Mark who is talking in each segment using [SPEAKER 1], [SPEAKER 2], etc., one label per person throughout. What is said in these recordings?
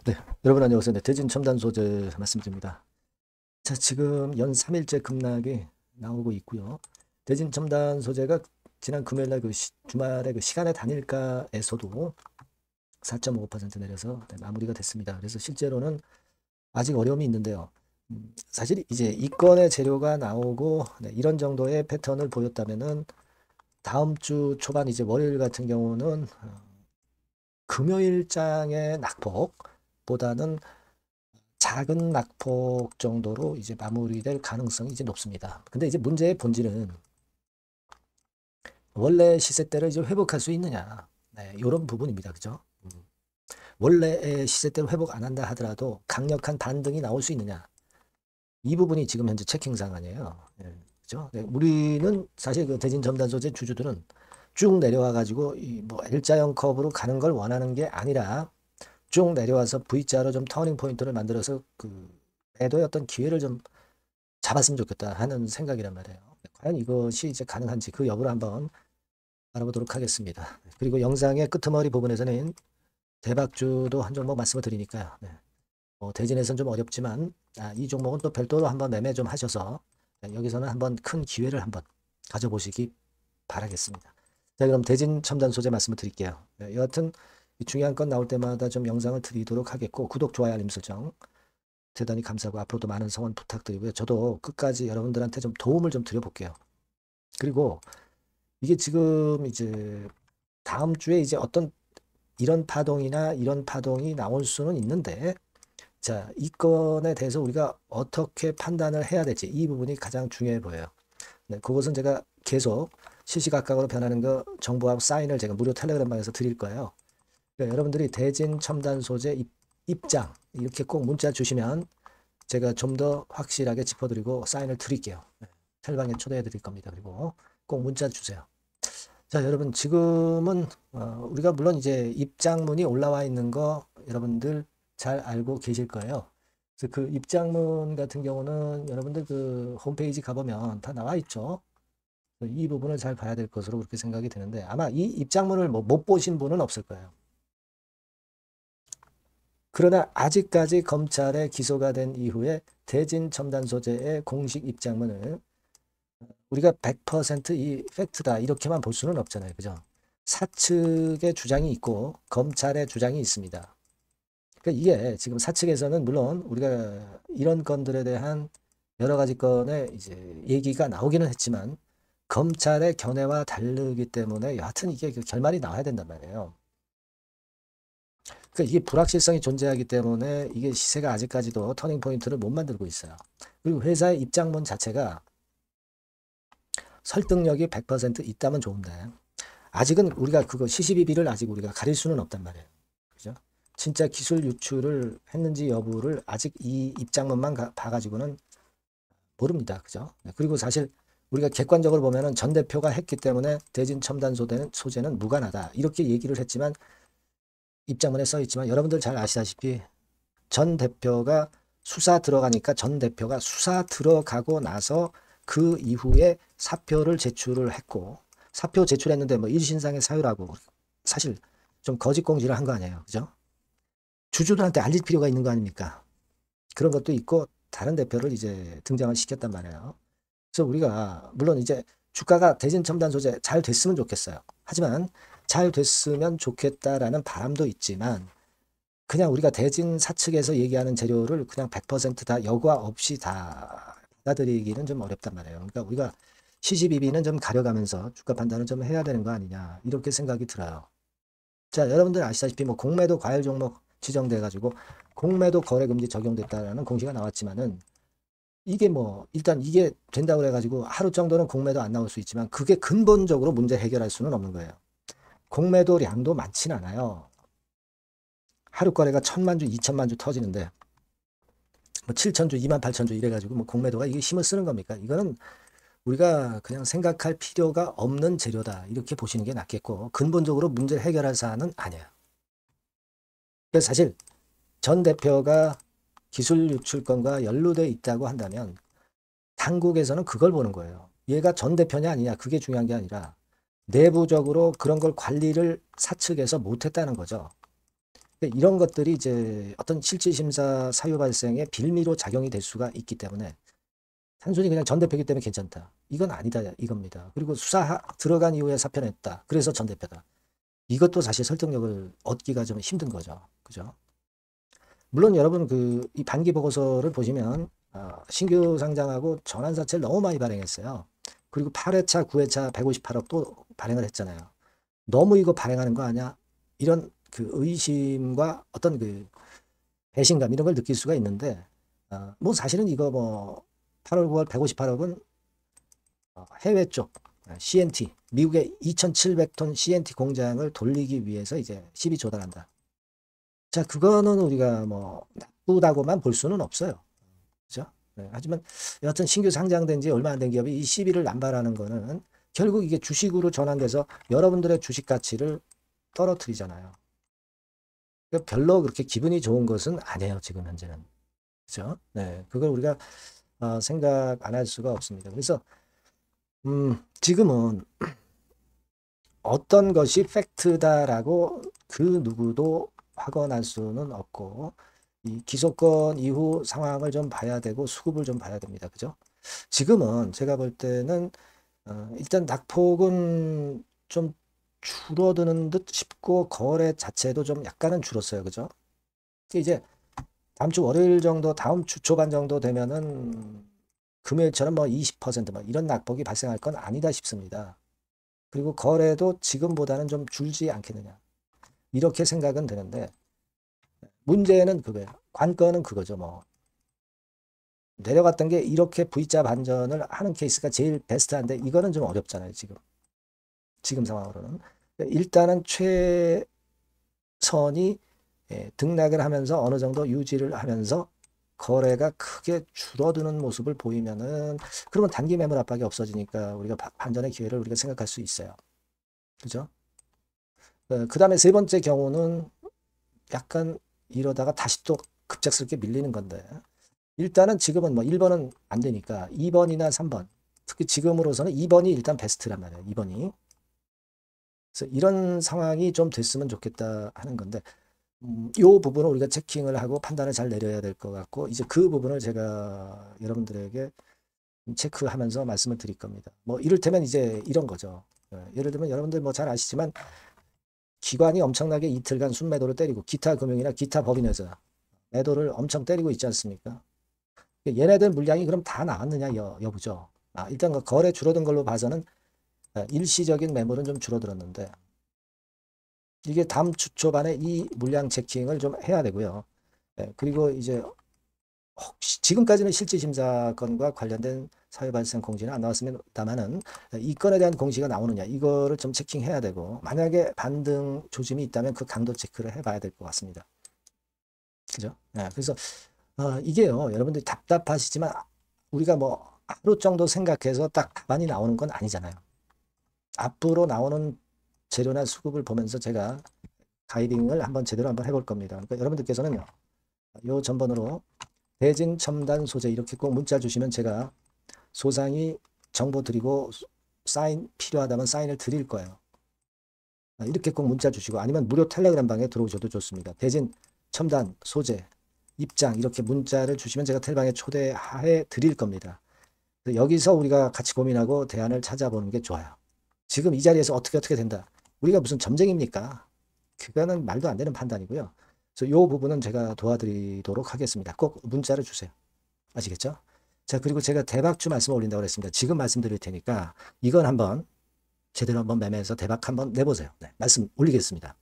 [SPEAKER 1] 네, 여러분 안녕하세요. 네, 대진 첨단 소재 말씀드립니다. 자, 지금 연 3일째 급락이 나오고 있고요. 대진 첨단 소재가 지난 금요일날 주말에 그 시간의 단일가에서도 4.5% 내려서 마무리가 됐습니다. 그래서 실제로는 아직 어려움이 있는데요. 사실 이제 이건의 재료가 나오고 이런 정도의 패턴을 보였다면은 다음 주 초반 이제 월요일 같은 경우는 금요일장의 낙폭보다는 작은 낙폭 정도로 이제 마무리될 가능성이 이제 높습니다. 근데 이제 문제의 본질은 원래 시세대를 이제 회복할 수 있느냐. 네, 이런 부분입니다. 그죠? 원래의 시세대를 회복 안 한다 하더라도 강력한 반등이 나올 수 있느냐. 이 부분이 지금 현재 체킹 상황이에요. 네, 그죠? 네, 우리는 사실 그 대진 첨단 소재 주주들은 쭉 내려와 가지고 뭐 L자형 커브로 가는 걸 원하는 게 아니라 쭉 내려와서 V자로 좀 터닝 포인트를 만들어서 그 매도의 어떤 기회를 좀 잡았으면 좋겠다 하는 생각이란 말이에요. 과연 이것이 이제 가능한지 그 여부를 한번 알아보도록 하겠습니다. 그리고 영상의 끄트머리 부분에서는 대박주도 한 종목 말씀을 드리니까요. 네. 대진에서는 좀 어렵지만 이 종목은 또 별도로 한번 매매 좀 하셔서 여기서는 한번 큰 기회를 한번 가져보시기 바라겠습니다. 자, 그럼 대진 첨단 소재 말씀을 드릴게요. 네, 여하튼 중요한 건 나올 때마다 좀 영상을 드리도록 하겠고 구독, 좋아요, 알림 설정 대단히 감사하고 앞으로도 많은 성원 부탁드리고요. 저도 끝까지 여러분들한테 좀 도움을 좀 드려볼게요. 그리고 이게 지금 이제 다음 주에 이제 어떤 이런 파동이나 이런 파동이 나올 수는 있는데 자, 이 건에 대해서 우리가 어떻게 판단을 해야 될지 이 부분이 가장 중요해 보여요. 네, 그것은 제가 계속 시시각각으로 변하는 거 정보하고 사인을 제가 무료 텔레그램방에서 드릴 거예요. 그러니까 여러분들이 대진 첨단 소재 입장 이렇게 꼭 문자 주시면 제가 좀 더 확실하게 짚어드리고 사인을 드릴게요. 네, 텔방에 초대해 드릴 겁니다. 그리고 꼭 문자 주세요. 자, 여러분 지금은 우리가 물론 이제 입장문이 올라와 있는 거 여러분들 잘 알고 계실 거예요. 그래서 그 입장문 같은 경우는 여러분들 그 홈페이지 가보면 다 나와 있죠. 이 부분을 잘 봐야 될 것으로 그렇게 생각이 되는데 아마 이 입장문을 뭐 못 보신 분은 없을 거예요. 그러나 아직까지 검찰에 기소가 된 이후에 대진 첨단 소재의 공식 입장문을 우리가 100%이 팩트다 이렇게만 볼 수는 없잖아요. 그죠? 사측의 주장이 있고 검찰의 주장이 있습니다. 그러니까 이게 지금 사측에서는 물론 우리가 이런 건들에 대한 여러 가지 건의 이제 얘기가 나오기는 했지만 검찰의 견해와 다르기 때문에 여하튼 이게 그 결말이 나와야 된단 말이에요. 그러니까 이게 불확실성이 존재하기 때문에 이게 시세가 아직까지도 터닝 포인트를 못 만들고 있어요. 그리고 회사의 입장문 자체가 설득력이 100% 있다면 좋은데 아직은 우리가 그거 시시비비를 아직 우리가 가릴 수는 없단 말이에요. 그죠? 진짜 기술 유출을 했는지 여부를 아직 이 입장문만 봐가지고는 모릅니다. 그죠? 네, 그리고 사실 우리가 객관적으로 보면은 전 대표가 했기 때문에 대진 첨단 소재는 무관하다. 이렇게 얘기를 했지만 입장문에 써 있지만 여러분들 잘 아시다시피 전 대표가 수사 들어가니까 전 대표가 수사 들어가고 나서 그 이후에 사표를 제출을 했고 사표 제출했는데 뭐 일신상의 사유라고 사실 좀 거짓 공지를 한 거 아니에요. 그죠? 주주들한테 알릴 필요가 있는 거 아닙니까? 그런 것도 있고 다른 대표를 이제 등장을 시켰단 말이에요. 그래서 우리가 물론 이제 주가가 대진 첨단 소재 잘 됐으면 좋겠어요. 하지만 잘 됐으면 좋겠다라는 바람도 있지만 그냥 우리가 대진 사측에서 얘기하는 재료를 그냥 100%다 여과 없이 다 받아들이기는 좀 어렵단 말이에요. 그러니까 우리가 시시비비는 좀 가려가면서 주가 판단을 좀 해야 되는 거 아니냐 이렇게 생각이 들어요. 자, 여러분들 아시다시피 뭐 공매도 과열 종목 지정돼 가지고 공매도 거래 금지 적용됐다라는 공시가 나왔지만은 이게 뭐 일단 이게 된다고 그래 가지고 하루 정도는 공매도 안 나올 수 있지만 그게 근본적으로 문제 해결할 수는 없는 거예요. 공매도량도 많진 않아요. 하루 거래가 1,000만 주, 2천만 주 터지는데 뭐 7천 주, 2만 8천 주 이래 가지고 뭐 공매도가 이게 힘을 쓰는 겁니까? 이거는 우리가 그냥 생각할 필요가 없는 재료다. 이렇게 보시는 게 낫겠고 근본적으로 문제를 해결할 사안은 아니에요. 그래서 사실 전 대표가 기술 유출건과 연루돼 있다고 한다면 당국에서는 그걸 보는 거예요. 얘가 전 대표냐 아니냐 그게 중요한 게 아니라 내부적으로 그런 걸 관리를 사측에서 못했다는 거죠. 이런 것들이 이제 어떤 실질심사 사유 발생의 빌미로 작용이 될 수가 있기 때문에 단순히 그냥 전 대표이기 때문에 괜찮다. 이건 아니다 이겁니다. 그리고 수사 들어간 이후에 사표 냈다. 그래서 전 대표다. 이것도 사실 설득력을 얻기가 좀 힘든 거죠. 그죠? 물론 여러분 이 반기 보고서를 보시면 신규 상장하고 전환사채를 너무 많이 발행했어요. 그리고 8회차, 9회차 158억 또 발행을 했잖아요. 너무 이거 발행하는 거 아니야? 이런 그 의심과 어떤 그 배신감 이런 걸 느낄 수가 있는데 뭐 사실은 이거 뭐 8월, 9월 158억은 해외 쪽 CNT 미국의 2,700톤 CNT 공장을 돌리기 위해서 이제 시비 조달한다. 자, 그거는 우리가 뭐 나쁘다고만 볼 수는 없어요. 그죠? 네, 하지만 여하튼 신규 상장된 지 얼마 안 된 기업이 이 시비를 남발하는 거는 결국 이게 주식으로 전환돼서 여러분들의 주식 가치를 떨어뜨리잖아요. 그러니까 별로 그렇게 기분이 좋은 것은 아니에요, 지금 현재는. 그죠? 네, 그걸 우리가 생각 안 할 수가 없습니다. 그래서 지금은 어떤 것이 팩트다라고 그 누구도 확언할 수는 없고 이 기소권 이후 상황을 좀 봐야 되고 수급을 좀 봐야 됩니다. 그죠? 지금은 제가 볼 때는 일단 낙폭은 좀 줄어드는 듯 싶고 거래 자체도 좀 약간은 줄었어요. 그죠? 이제 다음 주 월요일 정도, 다음 주 초반 정도 되면은 금요일처럼 뭐 20%뭐 이런 낙폭이 발생할 건 아니다 싶습니다. 그리고 거래도 지금보다는 좀 줄지 않겠느냐. 이렇게 생각은 되는데 문제는 그거예요. 관건은 그거죠. 뭐 내려갔던 게 이렇게 V자 반전을 하는 케이스가 제일 베스트한데 이거는 좀 어렵잖아요. 지금 상황으로는. 일단은 최선이 등락을 하면서 어느 정도 유지를 하면서 거래가 크게 줄어드는 모습을 보이면은 그러면 단기 매물 압박이 없어지니까 우리가 반전의 기회를 우리가 생각할 수 있어요. 그죠? 그 다음에 세 번째 경우는 약간 이러다가 다시 또 급작스럽게 밀리는 건데 일단은 지금은 뭐 1번은 안 되니까 2번이나 3번 특히 지금으로서는 2번이 일단 베스트란 말이에요. 2번이. 그래서 이런 상황이 좀 됐으면 좋겠다 하는 건데 이 부분을 우리가 체킹을 하고 판단을 잘 내려야 될 것 같고 이제 그 부분을 제가 여러분들에게 체크하면서 말씀을 드릴 겁니다. 뭐 이를테면 이제 이런 거죠. 예를 들면 여러분들 뭐 잘 아시지만 기관이 엄청나게 이틀간 순매도를 때리고 기타 금융이나 기타 법인에서 매도를 엄청 때리고 있지 않습니까? 얘네들 물량이 그럼 다 나왔느냐 여부죠. 일단 그 거래 줄어든 걸로 봐서는 일시적인 매물은 좀 줄어들었는데 이게 다음 주 초반에 이 물량 체킹을 좀 해야 되고요. 그리고 이제 혹시 지금까지는 실질심사건과 관련된 사회 발생 공지는 안 나왔으면 다만은 이 건에 대한 공시가 나오느냐 이거를 좀 체킹해야 되고 만약에 반등 조짐이 있다면 그 강도 체크를 해봐야 될 것 같습니다. 그죠? 그래서 이게요 여러분들이 답답하시지만 우리가 뭐 하루 정도 생각해서 딱 답안이 나오는 건 아니잖아요. 앞으로 나오는 재료나 수급을 보면서 제가 가이딩을 한번 제대로 한번 해볼 겁니다. 그러니까 여러분들께서는요 요 전번으로 대진 첨단 소재 이렇게 꼭 문자 주시면 제가 소상히 정보 드리고 사인 필요하다면 사인을 드릴 거예요. 이렇게 꼭 문자 주시고 아니면 무료 텔레그램 방에 들어오셔도 좋습니다. 대진 첨단 소재 입장 이렇게 문자를 주시면 제가 텔방에 초대해 드릴 겁니다. 여기서 우리가 같이 고민하고 대안을 찾아보는 게 좋아요. 지금 이 자리에서 어떻게 된다. 우리가 무슨 점쟁입니까? 그거는 말도 안 되는 판단이고요. 그래서 이 부분은 제가 도와드리도록 하겠습니다. 꼭 문자를 주세요. 아시겠죠? 자, 그리고 제가 대박주 말씀을 올린다고 했습니다. 지금 말씀드릴 테니까 이건 한번 제대로 한번 매매해서 대박 한번 내보세요. 네, 말씀 올리겠습니다.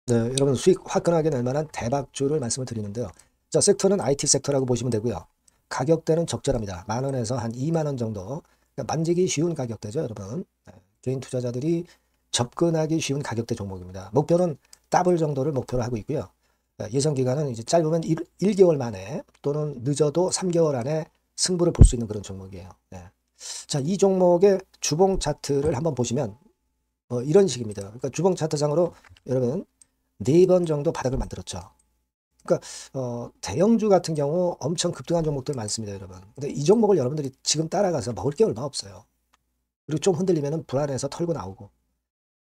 [SPEAKER 1] 네, 여러분 수익 화끈하게 낼 만한 대박주를 말씀을 드리는데요. 자, 섹터는 IT 섹터라고 보시면 되고요. 가격대는 적절합니다. 10,000원에서 한 20,000원 정도. 그러니까 만지기 쉬운 가격대죠, 여러분. 네, 개인 투자자들이 접근하기 쉬운 가격대 종목입니다. 목표는 더블 정도를 목표로 하고 있고요. 예상 기간은 이제 짧으면 1개월 만에 또는 늦어도 3개월 안에 승부를 볼 수 있는 그런 종목이에요. 네. 자, 이 종목의 주봉 차트를 한번 보시면 이런 식입니다. 그러니까 주봉 차트상으로 여러분 4번 정도 바닥을 만들었죠. 그러니까 대형주 같은 경우 엄청 급등한 종목들 많습니다, 여러분. 근데 이 종목을 여러분들이 지금 따라가서 먹을 게 얼마 없어요. 그리고 좀 흔들리면 불안해서 털고 나오고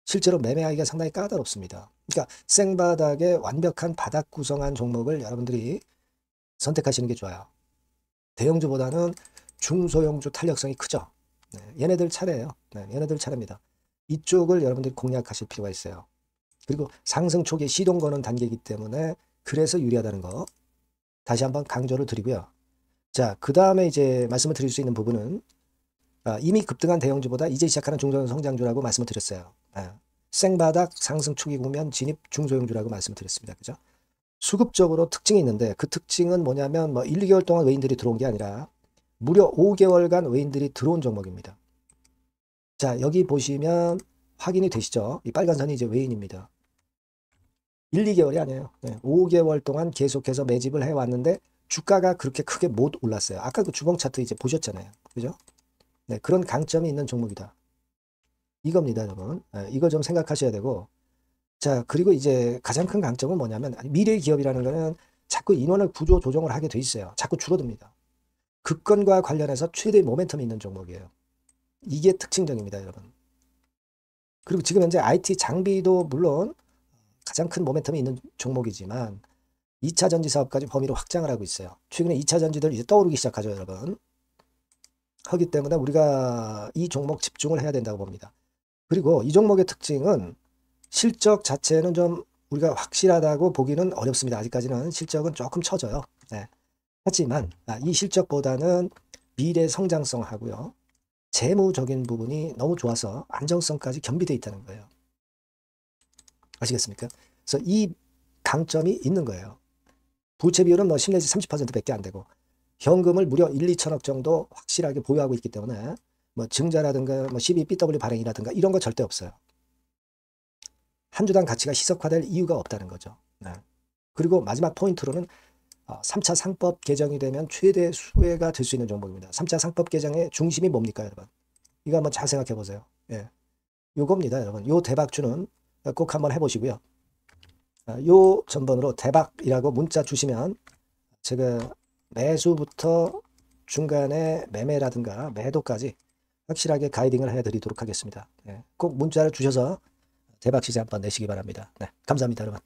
[SPEAKER 1] 실제로 매매하기가 상당히 까다롭습니다. 그러니까 생바닥에 완벽한 바닥 구성한 종목을 여러분들이 선택하시는 게 좋아요. 대형주보다는 중소형주 탄력성이 크죠. 네, 얘네들 차례예요. 네, 얘네들 차례입니다. 이쪽을 여러분들이 공략하실 필요가 있어요. 그리고 상승 초기에 시동 거는 단계이기 때문에 그래서 유리하다는 거 다시 한번 강조를 드리고요. 자, 그 다음에 이제 말씀을 드릴 수 있는 부분은 이미 급등한 대형주보다 이제 시작하는 중소형 성장주라고 말씀을 드렸어요. 생바닥 상승 초기 국면 진입 중소형주라고 말씀을 드렸습니다. 그죠? 수급적으로 특징이 있는데 그 특징은 뭐냐면 뭐 1, 2개월 동안 외인들이 들어온 게 아니라 무려 5개월간 외인들이 들어온 종목입니다. 자, 여기 보시면 확인이 되시죠? 이 빨간 선이 이제 외인입니다. 1, 2개월이 아니에요. 5개월 동안 계속해서 매집을 해왔는데 주가가 그렇게 크게 못 올랐어요. 아까 그 주봉 차트 이제 보셨잖아요. 그죠? 네, 그런 강점이 있는 종목이다. 이겁니다, 여러분. 이거 좀 생각하셔야 되고. 자, 그리고 이제 가장 큰 강점은 뭐냐면 미래 기업이라는 거는 자꾸 인원을 구조 조정을 하게 돼 있어요. 자꾸 줄어듭니다. 급권과 관련해서 최대 모멘텀이 있는 종목이에요. 이게 특징적입니다, 여러분. 그리고 지금 현재 IT 장비도 물론 가장 큰 모멘텀이 있는 종목이지만 2차 전지 사업까지 범위를 확장을 하고 있어요. 최근에 2차 전지들 이제 떠오르기 시작하죠, 여러분. 하기 때문에 우리가 이 종목 집중을 해야 된다고 봅니다. 그리고 이 종목의 특징은 실적 자체는 좀 우리가 확실하다고 보기는 어렵습니다. 아직까지는 실적은 조금 처져요. 네. 하지만 이 실적보다는 미래 성장성하고요. 재무적인 부분이 너무 좋아서 안정성까지 겸비되어 있다는 거예요. 아시겠습니까? 그래서 이 강점이 있는 거예요. 부채 비율은 뭐 10 내지 30%밖에 안 되고 현금을 무려 1, 2천억 정도 확실하게 보유하고 있기 때문에 뭐 증자라든가 뭐 12BW 발행이라든가 이런 거 절대 없어요. 한 주당 가치가 희석화될 이유가 없다는 거죠. 네. 그리고 마지막 포인트로는 3차 상법 개정이 되면 최대 수혜가 될 수 있는 종목입니다. 3차 상법 개정의 중심이 뭡니까, 여러분? 이거 한번 잘 생각해 보세요. 예. 요겁니다, 여러분. 요 대박주는 꼭 한번 해보시고요. 요 전번으로 대박이라고 문자 주시면 제가 매수부터 중간에 매매라든가 매도까지 확실하게 가이딩을 해드리도록 하겠습니다. 꼭 문자를 주셔서 대박 시세 한번 내시기 바랍니다. 네, 감사합니다, 여러분.